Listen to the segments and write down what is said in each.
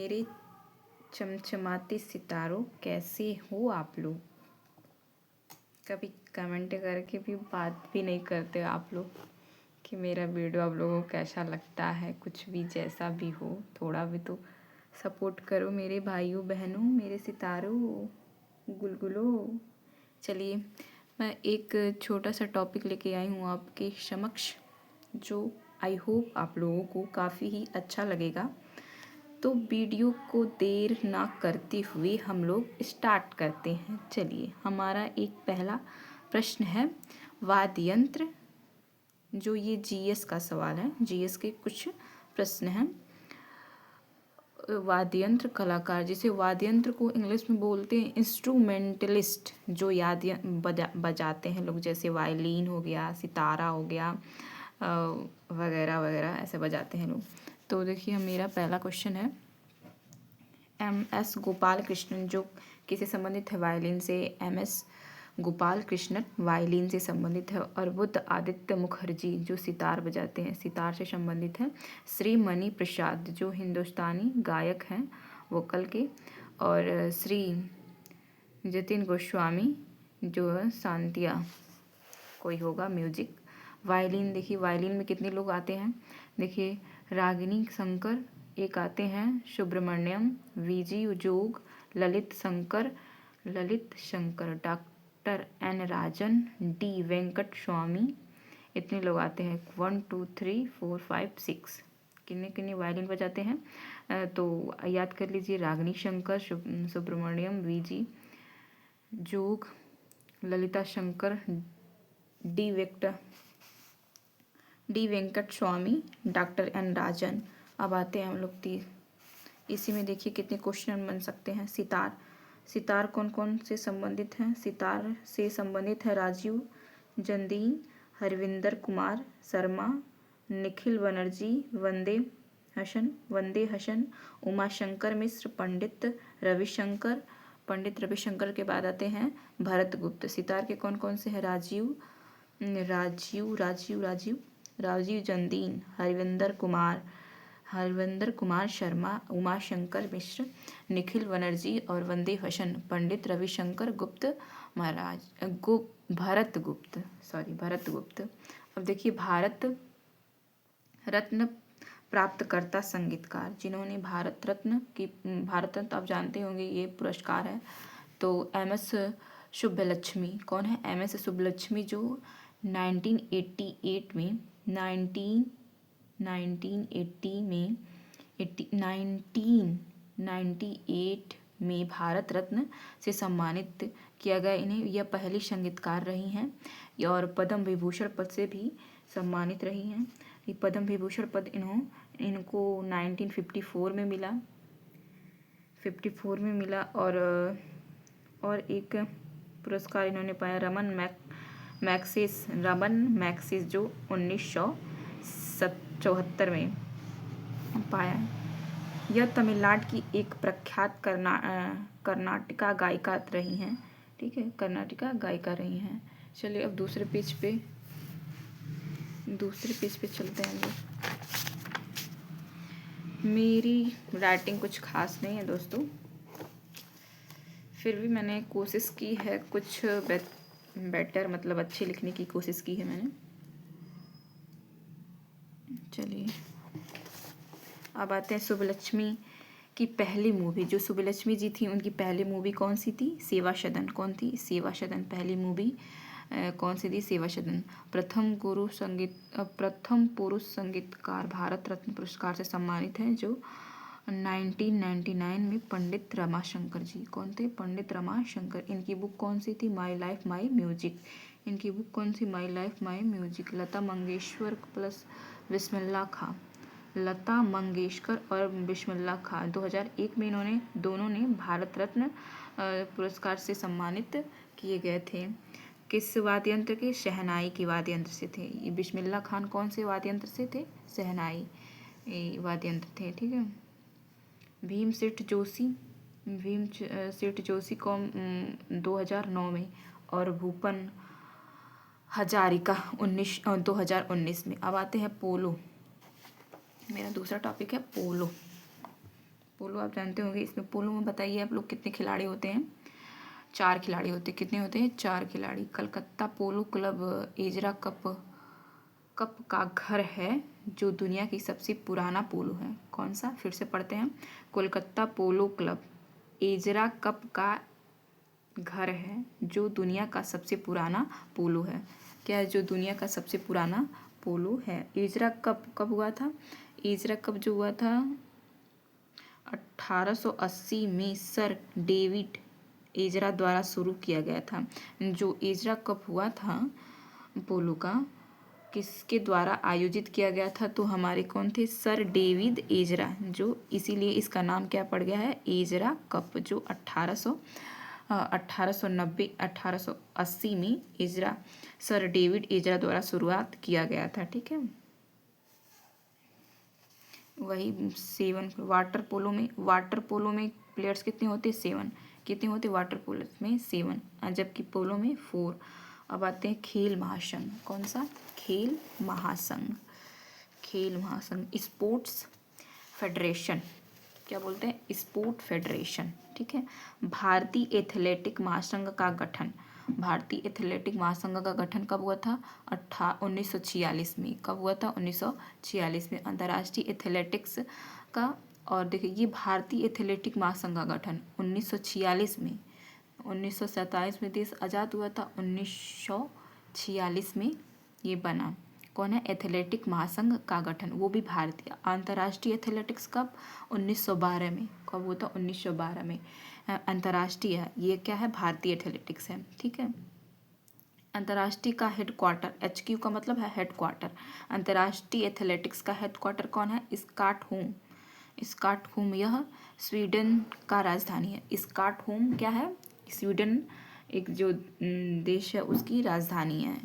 मेरे चमचमाते सितारों, कैसे हो आप लोग। कभी कमेंट करके भी बात भी नहीं करते आप लोग कि मेरा वीडियो आप लोगों को कैसा लगता है। कुछ भी जैसा भी हो, थोड़ा भी तो सपोर्ट करो मेरे भाइयों बहनों, मेरे सितारों, गुलगुलों। चलिए, मैं एक छोटा सा टॉपिक लेके आई हूँ आपके समक्ष, जो आई होप आप लोगों को काफ़ी ही अच्छा लगेगा। तो वीडियो को देर ना करते हुए हम लोग स्टार्ट करते हैं। चलिए, हमारा एक पहला प्रश्न है वाद्य यंत्र, जो ये जीएस का सवाल है। जीएस के कुछ प्रश्न हैं। वाद्य यंत्र कलाकार, जिसे वाद्य यंत्र को इंग्लिश में बोलते हैं इंस्ट्रूमेंटलिस्ट, जो बजाते हैं लोग, जैसे वायलिन हो गया, सितारा हो गया, वगैरह वगैरह ऐसे बजाते हैं लोग। तो देखिए, मेरा पहला क्वेश्चन है MS गोपाल कृष्णन, जो किसे संबंधित है, वायलिन से। MS गोपाल कृष्णन वायलिन से संबंधित है। और बुद्ध आदित्य मुखर्जी, जो सितार बजाते हैं, सितार से संबंधित है। श्री मणि प्रसाद, जो हिंदुस्तानी गायक हैं, वोकल के। और श्री जतिन गोस्वामी, जो है शांतिया कोई होगा, म्यूजिक। वायलिन, देखिए वायलिन में कितने लोग आते हैं। देखिए, रागिनी शंकर एक आते हैं, सुब्रमण्यम, वीजी जोग, ललित शंकर, डॉक्टर एन राजन, डी वेंकट स्वामी, इतने लोग आते हैं। 1 2 3 4 5 6 किन्ने किन्ने वायलिन बजाते हैं। तो याद कर लीजिए, रागिनी शंकर, सुब्रमण्यम, वीजी जोग, ललिता शंकर, डी वेंकट स्वामी, डॉक्टर एन राजन। अब आते हैं हम लोग इसी में देखिए कितने क्वेश्चन बन सकते हैं। सितार कौन कौन से संबंधित हैं। सितार से संबंधित है राजीव जंदीन, हरविंदर कुमार शर्मा, निखिल बनर्जी, वंदे हसन, उमाशंकर मिश्र, पंडित रविशंकर के बाद आते हैं भरत गुप्त। सितार के कौन कौन से हैं, राजीव जंदीन, हरविंदर कुमार शर्मा, उमाशंकर मिश्र, निखिल बनर्जी और वंदे हसन, पंडित रविशंकर गुप्त भरत गुप्त। अब देखिए, भारत रत्न प्राप्तकर्ता संगीतकार, जिन्होंने भारत रत्न आप जानते होंगे, ये पुरस्कार है। तो MS सुब्बलक्ष्मी कौन है। MS सुब्बलक्ष्मी, जो 1988 में 1998 में भारत रत्न से सम्मानित किया गया इन्हें। यह पहली संगीतकार रही हैं और पद्म विभूषण पद से भी सम्मानित रही हैं। ये पद्म विभूषण पद इनको 1954 में मिला, 54 में मिला। और एक पुरस्कार इन्होंने पाया, रमन मैक्सिस, जो 1974 में पाया। यह तमिलनाडु की एक प्रख्यात कर्नाटिका गायिका रही हैं। ठीक है, कर्नाटिका गायिका रही हैं। चलिए, अब दूसरे पेज पे चलते हैं लोग। मेरी राइटिंग कुछ खास नहीं है दोस्तों, फिर भी मैंने कोशिश की है कुछ बेटर, मतलब अच्छे लिखने की कोशिश की है मैंने। चलिए, अब आते हैं सुब्बलक्ष्मी की पहली मूवी। जो सुब्बलक्ष्मी जी थी, उनकी पहली मूवी कौन सी थी, सेवा सदन। कौन थी, सेवा सदन। पहली मूवी कौन सी थी, सेवा सदन। प्रथम पुरुष संगीतकार भारत रत्न पुरस्कार से सम्मानित हैं, जो 1999 में पंडित रमाशंकर जी। कौन थे, पंडित रमाशंकर। इनकी बुक कौन सी थी, माई लाइफ माई म्यूजिक। इनकी बुक कौन सी, my life my music. Lata Mangeshkar plus Bismillah Khan, Lata Mangeshkar और बिस्मिल्लाह खां, 2001 में इन्होंने दोनों ने भारत रत्न पुरस्कार से सम्मानित किए गए थे। किस वाद्य यंत्र के, शहनाई के वाद्य यंत्र से थे। ये बिस्मिल्लाह खान कौन से वाद्य यंत्र से थे, शहनाई वाद्य यंत्र थे। ठीक है। भीम सेठ जोशी को 2009 में, और भूपन हजारिका 2019 में। अब आते हैं पोलो। मेरा दूसरा टॉपिक है पोलो। पोलो आप जानते होंगे। इसमें पोलो में बताइए आप लोग कितने खिलाड़ी होते हैं? 4 खिलाड़ी होते हैं। कितने होते हैं? 4 खिलाड़ी। कलकत्ता पोलो क्लब एजरा कप कप का घर है जो दुनिया की सबसे पुराना पोलो है। कौन सा? फिर से पढ़ते हैं। कोलकाता पोलो क्लब एजरा कप का घर है जो दुनिया का सबसे पुराना पोलो है। क्या है? जो दुनिया का सबसे पुराना पोलो है। एजरा कप कब हुआ था? एजरा कप जो हुआ था 1880 में सर डेविड एजरा द्वारा शुरू किया गया था। जो एजरा कप हुआ था पोलो का, किसके द्वारा आयोजित किया गया था? तो हमारे कौन थे? सर डेविड एजरा, जो इसीलिए इसका नाम क्या पड़ गया है? एजरा कप, जो 1880 में सर डेविड एजरा द्वारा शुरुआत किया गया था। ठीक है। वही 7 वाटर पोलो में प्लेयर्स कितने होते? 7। कितने होते वाटर पोलो में? 7, जबकि पोलो में 4। अब आते हैं खेल महासंघ। कौन सा? खेल महासंघ। खेल महासंघ स्पोर्ट्स फेडरेशन। क्या बोलते हैं? Sport federation. ठीक है। भारतीय एथलेटिक महासंघ का गठन। भारतीय एथलेटिक महासंघ का गठन कब हुआ था? 1946 में। कब हुआ था? 1946 में। अंतर्राष्ट्रीय एथलेटिक्स का, और देखिए ये भारतीय एथलेटिक महासंघ का गठन 1946 में। 1947 में देश आज़ाद हुआ था, 1946 में ये बना। कौन है? एथलेटिक महासंघ का गठन, वो भी भारतीय। अंतर्राष्ट्रीय एथलेटिक्स कब? 1912 में। कब हुआ था? 1912 में। अंतर्राष्ट्रीय है, ये क्या है? भारतीय एथलेटिक्स है। ठीक है। अंतर्राष्ट्रीय का हेडक्वार्टर, HQ का मतलब है हेडक्वार्टर। अंतर्राष्ट्रीय एथलेटिक्स का हेडक्वार्टर कौन है? स्टॉकहोम। स्टॉकहोम यह स्वीडन का राजधानी है। स्टॉकहोम क्या है? स्वीडन एक जो देश है उसकी राजधानी है।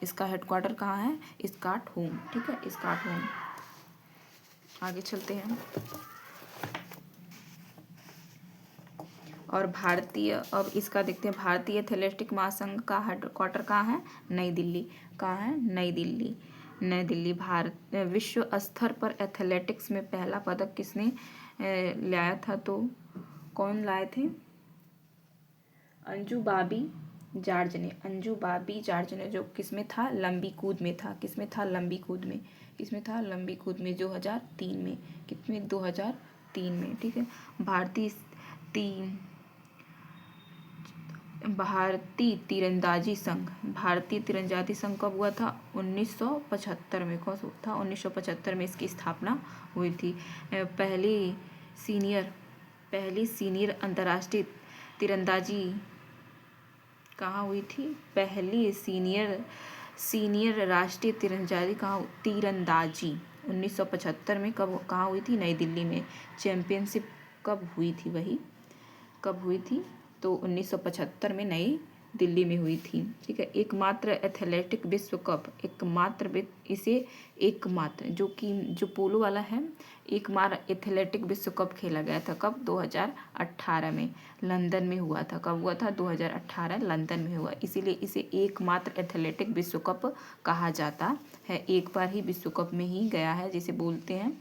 इसका हेडक्वार्टर कहाँ है? स्टॉकहोम। ठीक है, स्टॉकहोम। आगे चलते हैं। और भारतीय, अब इसका देखते हैं। भारतीय एथलेटिक महासंघ का हेडक्वार्टर कहाँ है? नई दिल्ली। कहाँ है? नई दिल्ली। नई दिल्ली। भारत विश्व स्तर पर एथलेटिक्स में पहला पदक किसने लाया था? तो कौन लाए थे? अंजू बाबी जॉर्ज ने। अंजू बाबी जॉर्ज ने, जो किसमें था? लंबी कूद में था। किसमें था? लंबी कूद में। किसमें था? लंबी कूद में, 2003 में। कितने? 2003 में। ठीक है। भारतीय तीरंदाजी संघ। भारतीय तीरंदाजी संघ कब हुआ था? 1975 में। कौन सा था? 1975 में इसकी स्थापना हुई थी। पहली सीनियर अंतर्राष्ट्रीय तीरंदाजी कहाँ हुई थी? पहली सीनियर राष्ट्रीय तीरंदाजी तीरंदाजी 1975 में कहाँ हुई थी? नई दिल्ली में। चैंपियनशिप कब हुई थी? वही कब हुई थी? तो 1975 में नई दिल्ली में हुई थी। ठीक है। एकमात्र एथलेटिक विश्व कप, एकमात्र जो पोलो वाला है, एकमात्र एथलेटिक विश्व कप खेला गया था। कब? 2018 में लंदन में हुआ था। कब हुआ था? 2018 लंदन में हुआ। इसीलिए इसे एकमात्र एथलेटिक विश्व कप कहा जाता है। एक बार ही विश्व कप में ही गया है, जिसे बोलते हैं।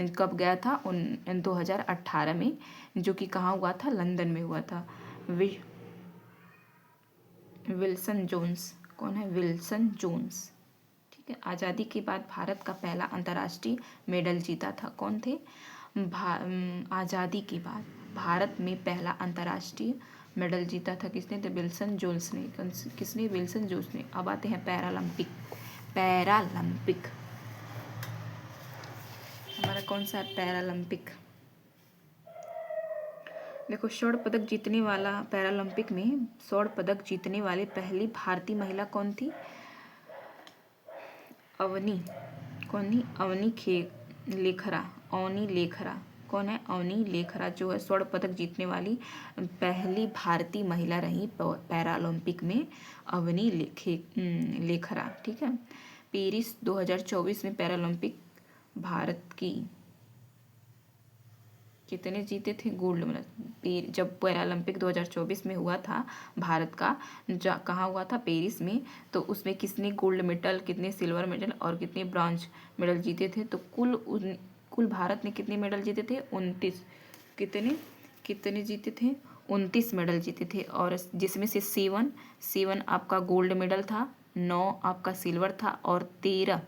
कब गया था? 2018 में, जो कि कहाँ हुआ था? लंदन में हुआ था। Wilson Jones. कौन है? Wilson Jones. ठीक है। आज़ादी के बाद भारत का पहला अंतर्राष्ट्रीय मेडल जीता था। कौन थे? आज़ादी के बाद भारत में पहला अंतर्राष्ट्रीय मेडल जीता था किसने? तो विल्सन जोन्स ने। किसने? विल्सन जोन्स ने। अब आते हैं पैरालंपिक। हमारा कौन सा है? पैरालंपिक। देखो, स्वर्ण पदक जीतने वाला, पैरालंपिक में स्वर्ण पदक जीतने वाली पहली भारतीय महिला कौन थी? अवनी। कौन थी? अवनी लेखरा। कौन है? अवनी लेखरा, जो है स्वर्ण पदक जीतने वाली पहली भारतीय महिला रही पैरालंपिक में, अवनी लेखरा। ठीक है। पेरिस 2024 में पैरालंपिक भारत की कितने जीते थे? Gold medal. जब पैरालंपिक 2024 में हुआ था भारत का, कहाँ हुआ था? पेरिस में। तो उसमें किसने गोल्ड मेडल, कितने सिल्वर मेडल और कितने ब्रॉन्ज मेडल जीते थे? तो कुल भारत ने कितने मेडल जीते थे? 29। कितने कितने जीते थे? 29 मेडल जीते थे, और जिसमें से 7 आपका गोल्ड मेडल था, 9 आपका सिल्वर था, और 13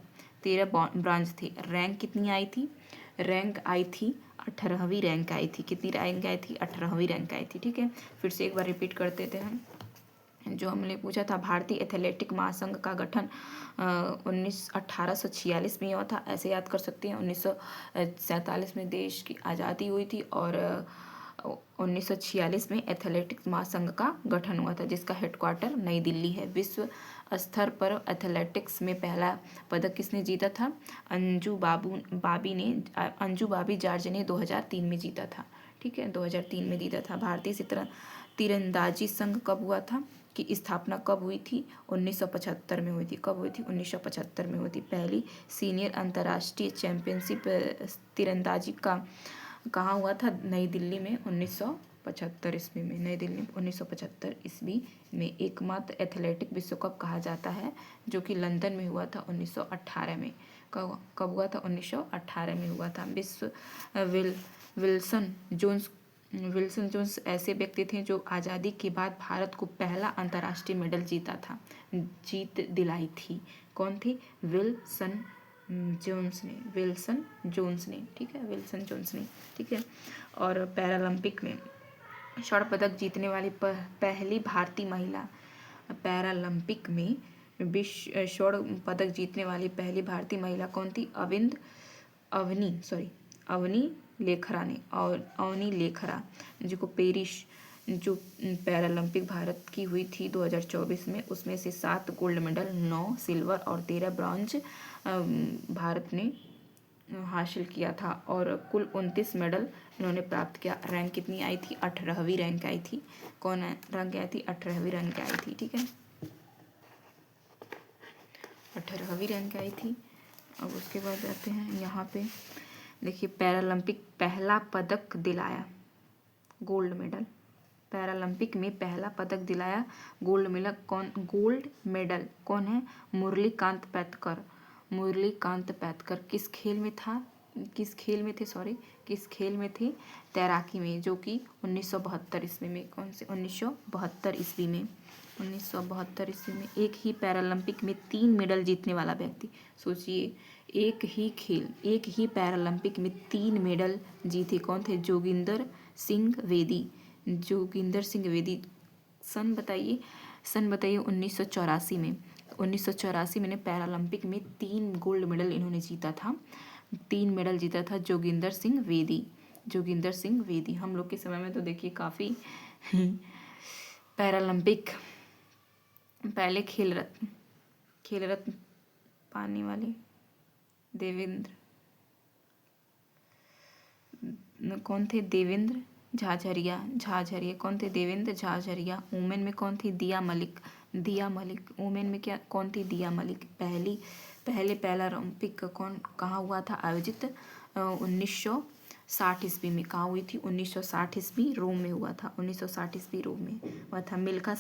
ब्रॉन्ज थे। रैंक कितनी आई थी? रैंक आई थी 18वीं रैंक आई थी। कितनी रैंक आई थी? 18वीं रैंक आई थी। ठीक है, फिर से एक बार रिपीट करते थे हम। जो हमने पूछा था, भारतीय एथलेटिक महासंघ का गठन 1846 में हुआ था, ऐसे याद कर सकते हैं। 1947 में देश की आज़ादी हुई थी, और 1946 में एथलेटिक्स महासंघ का गठन हुआ था, जिसका हेडक्वार्टर नई दिल्ली है। विश्व स्तर पर एथलेटिक्स में पहला पदक किसने जीता था? अंजू बाबी जॉर्ज ने 2003 में जीता था। ठीक है, 2003 में जीता था। भारतीय तीरंदाजी संघ कब हुआ था, की स्थापना कब हुई थी? 1975 में हुई थी। कब हुई थी? 1975 में हुई थी। पहली सीनियर अंतर्राष्ट्रीय चैंपियनशिप तीरंदाजी का कहाँ हुआ था? नई दिल्ली में 1975 ईस्वी में। नई दिल्ली में 1975 ईस्वी में। एकमात्र एथलेटिक विश्व कप कहा जाता है, जो कि लंदन में हुआ था 1918 में। कब हुआ था? 1918 में हुआ था। विल्सन जोन्स ऐसे व्यक्ति थे जो आज़ादी के बाद भारत को पहला अंतर्राष्ट्रीय मेडल जीत दिलाई थी। कौन थे? विल्सन जोन्स ने। ठीक है, विल्सन जोन्स ने। ठीक है, और पैरालंपिक में स्वर्ण पदक जीतने वाली पहली भारतीय महिला, पैरालंपिक में विश्व स्वर्ण पदक जीतने वाली पहली भारतीय महिला कौन थी? अवनी लेखरा, जिसको पेरिस जो पैरालंपिक भारत की हुई थी 2024 में, उसमें से 7 गोल्ड मेडल, 9 सिल्वर और 13 ब्रॉन्ज भारत ने हासिल किया था, और कुल 29 मेडल इन्होंने प्राप्त किया। रैंक कितनी आई थी? 18वीं रैंक आई थी। कौन रैंक आई थी? 18वीं रैंक आई थी। ठीक है, 18वीं रैंक आई थी। अब उसके बाद जाते हैं यहाँ पे, देखिए पैरालंपिक पहला पदक दिलाया, गोल्ड मेडल। पैरालंपिक में पहला पदक दिलाया गोल्ड मेडल कौन है? मुरलीकांत पैतकर। किस खेल में थे? तैराकी में, जो कि 1972 ईस्वी में। कौन से? 1972 ईस्वी में। 1972 ईस्वी में एक ही पैरालंपिक में 3 मेडल जीतने वाला व्यक्ति। सोचिए, एक ही पैरालंपिक में 3 मेडल जीते। कौन थे? जोगिंदर सिंह वेदी। सन बताइए 1984 में। 1984 में पैरालंपिक में 3 गोल्ड मेडल इन्होंने जीता था। 3 मेडल जीता था जोगिंदर सिंह वेदी। हम लोग के समय में तो देखिए काफ़ी पैरालंपिक पहले खेल रत्न पाने वाले कौन थे? देवेंद्र झाझरिया। कौन थे? देवेंद्र झाझरिया। वुमेन में कौन थी? दिया मलिक। वुमेन में कौन थी? दिया मलिक। पहले पैरालंपिक कहाँ हुआ था आयोजित? 1960 ईस्वी में। कहाँ हुई थी? 1960 ईस्वी रोम में हुआ था। 1960 ईस्वी रोम में हुआ था। मिल्खा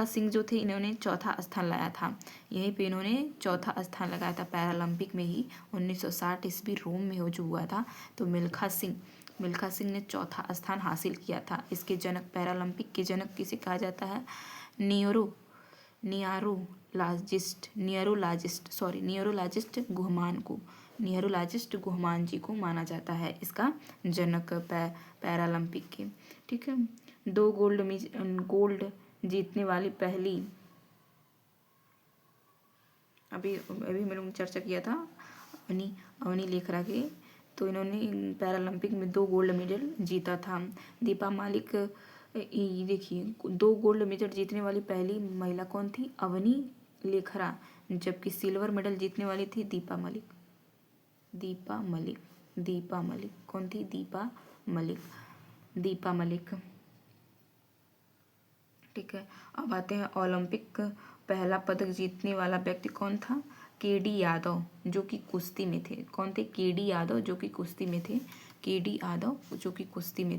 सिंह जो थे, इन्होंने चौथा स्थान लाया था। यहीं पे इन्होंने चौथा स्थान लगाया था पैरालंपिक में ही। 1960 ईस्वी रोम में जो हुआ था, तो मिल्खा सिंह ने चौथा स्थान हासिल किया था। इसके जनक, पैरालंपिक के जनक किसे कहा जाता है? नियरोलॉजिस्ट गुहमान जी को माना जाता है इसका जनक पैरालंपिक के। ठीक है, 2 गोल्ड जीतने वाली पहली, अभी हम लोगों ने चर्चा किया था अवनी लेखरा के, तो इन्होंने पैरालंपिक में 2 गोल्ड मेडल जीता था। दीपा मलिक, देखिए 2 गोल्ड मेडल जीतने वाली पहली महिला कौन थी? अवनी लेखरा, जबकि सिल्वर मेडल जीतने वाली थी दीपा मलिक। कौन थी? दीपा मलिक। ठीक है, अब आते हैं ओलंपिक पहला पदक जीतने वाला व्यक्ति कौन था? केडी यादव, जो कि कुश्ती में थे। कौन थे? केडी यादव, जो कि कुश्ती में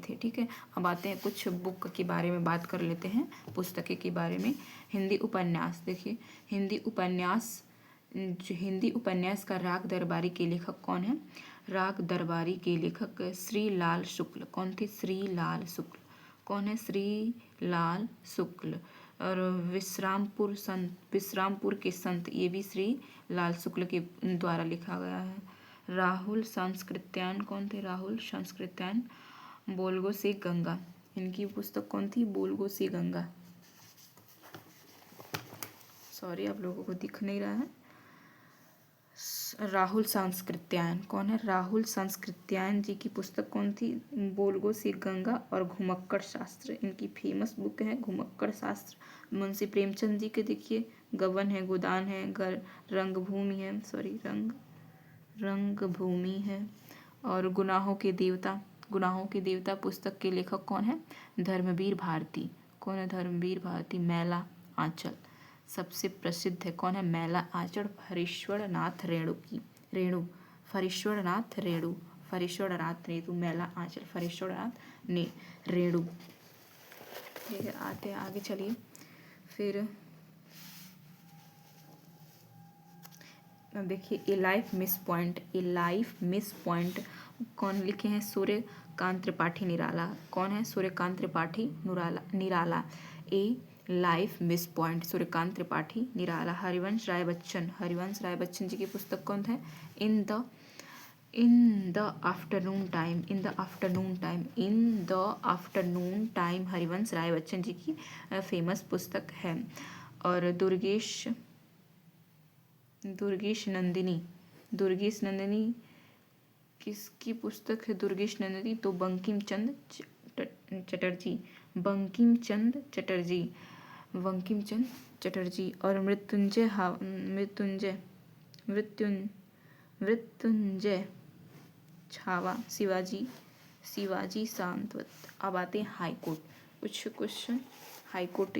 थे। ठीक है, अब आते हैं कुछ बुक के बारे में बात कर लेते हैं, पुस्तकें के बारे में। हिंदी उपन्यास, देखिए हिंदी उपन्यास का राग दरबारी के लेखक कौन है? राग दरबारी के लेखक श्री लाल शुक्ल कौन थे? श्री लाल शुक्ल। कौन है? श्री लाल शुक्ल। और विश्रामपुर के संत, ये भी श्री लाल शुक्ल के द्वारा लिखा गया है। राहुल संस्कृत्यायन कौन थे? राहुल संस्कृत्यायन। बोलगो से गंगा, इनकी पुस्तक कौन थी? बोलगो से गंगा। सॉरी, आप लोगों को दिख नहीं रहा है। राहुल संस्कृत्यायन कौन है? राहुल संस्कृत्यायन जी की पुस्तक कौन थी? बोलगो से गंगा और घुमक्कड़ शास्त्र, इनकी फेमस बुक है घुमक्कड़ शास्त्र। मुंशी प्रेमचंद जी के देखिए, गबन है, गोदान है, रंगभूमि है, सॉरी रंगभूमि है। और गुनाहों के देवता पुस्तक के लेखक कौन है? धर्मवीर भारती। कौन है? धर्मवीर भारती। मैला आंचल सबसे प्रसिद्ध है। कौन है? मैला आंचल फरीश्वर नाथ रेणु की। फरीश्वर नाथ रेणु मैला आंचल फरीश्वर नाथ ने रेणु। ठीक है, आते हैं आगे, चलिए फिर अब देखिए ए लाइफ मिस पॉइंट कौन लिखे हैं? सूर्यकांत त्रिपाठी निराला। कौन है? Suryakant Tripathi Nirala. A life misspent, Suryakant Tripathi Nirala. Harivansh Rai Bachchan ji की पुस्तक कौन है? In the afternoon time Harivansh Rai Bachchan ji की फेमस पुस्तक है। और दुर्गेश नंदिनी किसकी पुस्तक है? दुर्गेश नंदिनी तो बंकिम चंद चटर्जी। और मृत्युंजय छावा शिवाजी सांतवत। अब आते हैं हाईकोर्ट। कुछ क्वेश्चन हाईकोर्ट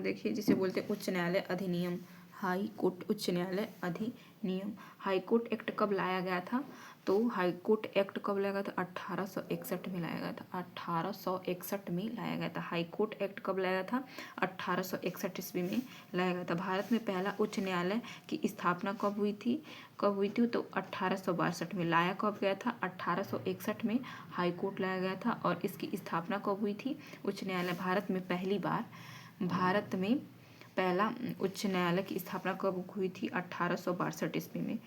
देखिए, जिसे बोलते हैं उच्च न्यायालय अधिनियम। हाईकोर्ट उच्च न्यायालय अधिनियम। हाईकोर्ट एक्ट कब लाया गया था? तो हाईकोर्ट एक्ट कब लाया गया था? 1861 में लाया गया था। 1861 में लाया गया था। हाईकोर्ट एक्ट कब लाया था? 1861 ईस्वी में लाया गया था। भारत में पहला उच्च न्यायालय की स्थापना कब हुई थी? तो 1862 में। लाया कब गया था? 1861 में हाईकोर्ट लाया गया था। और इसकी स्थापना कब हुई थी? उच्च न्यायालय भारत में पहला उच्च न्यायालय की स्थापना कब हुई थी? 1862 ईस्वी में।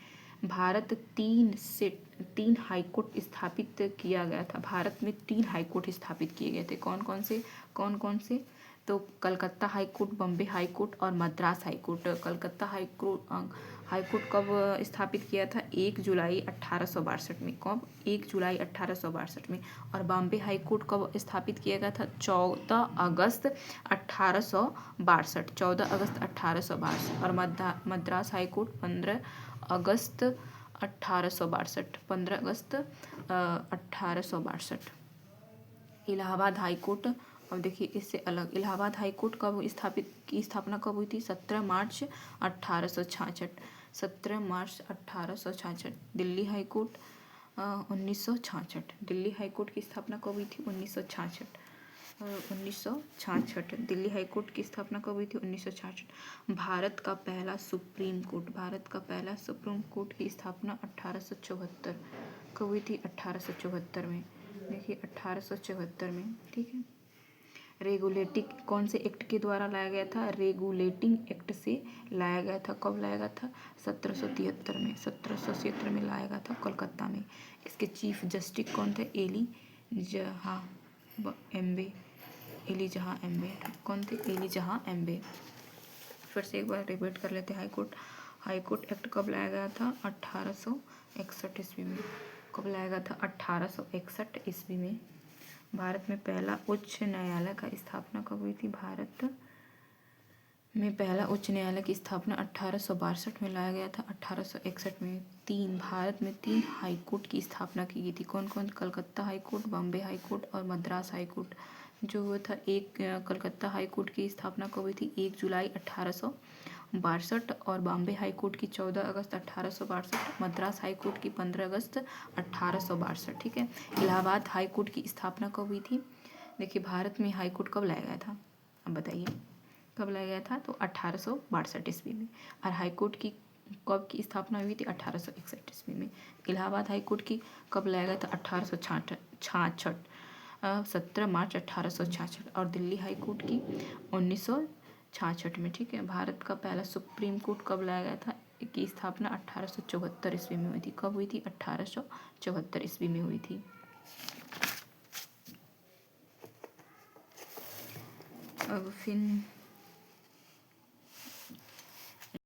भारत 3 हाईकोर्ट स्थापित किया गया था। भारत में 3 हाईकोर्ट स्थापित किए गए थे। कौन कौन से? तो कलकत्ता हाईकोर्ट, बॉम्बे हाईकोर्ट और मद्रास हाईकोर्ट। कलकत्ता हाईकोर्ट कब स्थापित किया था? 1 जुलाई 1862 में। कब? 1 जुलाई 1862 में। और बॉम्बे हाईकोर्ट कब स्थापित किया गया था? 14 अगस्त 1862। 14 अगस्त 1862। और मद्रास हाईकोर्ट 15 अगस्त 1862। 15 अगस्त 1862। इलाहाबाद हाईकोर्ट, अब देखिए इससे अलग, इलाहाबाद हाईकोर्ट की स्थापना कब हुई थी? 17 मार्च 1866। 17 मार्च 1866। दिल्ली हाईकोर्ट 1966। दिल्ली हाईकोर्ट की स्थापना कब हुई थी? 1966। दिल्ली हाईकोर्ट की स्थापना कब हुई थी? 1966। भारत का पहला सुप्रीम कोर्ट की स्थापना 1874 कब हुई थी? 1874 में। देखिए 1874 में। ठीक है। रेगुलेटिंग कौन से एक्ट के द्वारा लाया गया था? रेगुलेटिंग एक्ट से लाया गया था। कब लाया गया था? 1773 में। 1773 में लाया गया था कोलकाता में। इसके चीफ जस्टिस कौन थे? एली जहां एम्बे। कौन थे? एली जहां एम्बे। फिर से एक बार रिपीट कर लेते हैं। हाईकोर्ट एक्ट कब लाया गया था? 1861 ईस्वी में। कब लाया गया था? 1861 ईस्वी में। भारत में पहला उच्च न्यायालय का स्थापना कब हुई थी? भारत में पहला उच्च न्यायालय की स्थापना 1862 में लाया गया था। 1861 में भारत में 3 हाईकोर्ट की स्थापना की गई थी। कौन? कलकत्ता हाईकोर्ट, बॉम्बे हाईकोर्ट और मद्रास हाईकोर्ट। जो हुआ था, कलकत्ता हाईकोर्ट की स्थापना कब हुई थी? 1 जुलाई 1862। और बॉम्बे हाईकोर्ट की 14 अगस्त 1862। मद्रास हाईकोर्ट की 15 अगस्त 1862। ठीक है। इलाहाबाद हाईकोर्ट की स्थापना कब हुई थी? देखिए भारत में हाईकोर्ट कब लाया गया था? अब बताइए कब लाया गया था? तो 1862 ईस्वी में। और हाईकोर्ट की कब की स्थापना हुई थी? 1861 ईस्वी में। इलाहाबाद हाई कोर्ट की कब लाया गया था? 1866, 17 मार्च 1866। और दिल्ली हाई कोर्ट की 1966 में। ठीक है। भारत का पहला सुप्रीम कोर्ट कब लाया गया था? की स्थापना 1874 ईस्वी में हुई थी। कब हुई थी? 1874 ईस्वी में हुई थी। अब फिर